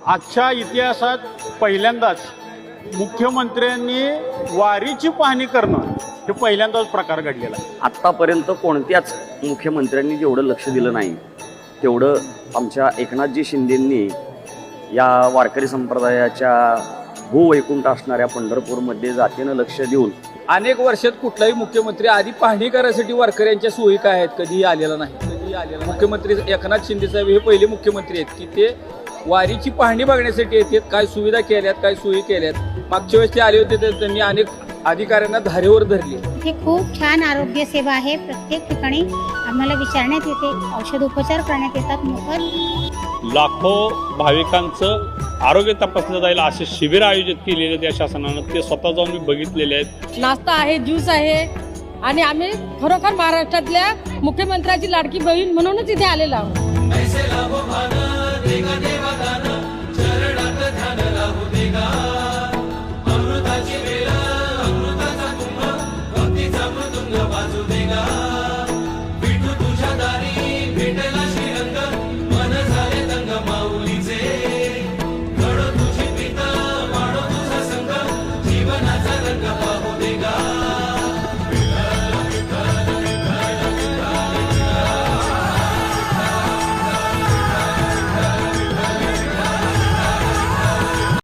आजच्या इतिहासात पहिल्यांदाच मुख्यमंत्र्यांनी वारीची पाहणी करणं हे पहिल्यांदाच प्रकार घडलेला आहे. आत्तापर्यंत कोणत्याच मुख्यमंत्र्यांनी जेवढं लक्ष दिलं नाही तेवढं आमच्या एकनाथजी शिंदेंनी या वारकरी संप्रदायाच्या भूवैकुंठ असणाऱ्या पंढरपूरमध्ये जातीनं लक्ष देऊन अनेक वर्षात कुठलाही मुख्यमंत्री आधी पाहणी करायसाठी वारकऱ्यांच्या सोयी काय आहेत कधीही आलेला नाही. मुख्यमंत्री एकनाथ शिंदे साहेब हे पहिले मुख्यमंत्री आहेत की ते वारीची पाहणी बघण्यासाठी येतात. काय सुविधा केल्यात, काय सोयी केल्यात. मागच्या वेळेस ते आले होते तर त्यांनी अनेक अधिकाऱ्यांना धारेवर धरले. हे खूप छान आरोग्य सेवा आहे. प्रत्येक ठिकाणी आम्हाला विचारण्यात येते, औषधोपचार करण्यात येतात मोफत. लाखो भाविकांचं आरोग्य तपासलं जाईल असे शिबिर आयोजित केलेले त्या शासनानं, ते स्वतः जाऊन मी बघितलेले आहेत. नाश्ता आहे, ज्यूस आहे आणि आम्ही खरोखर महाराष्ट्रातल्या मुख्यमंत्र्याची लाडकी बहीण म्हणूनच इथे आलेलो आहोत. अमृताची वेळ, अमृताचा कुंभ, भक्तीचा मृदुंग वाजू देगा.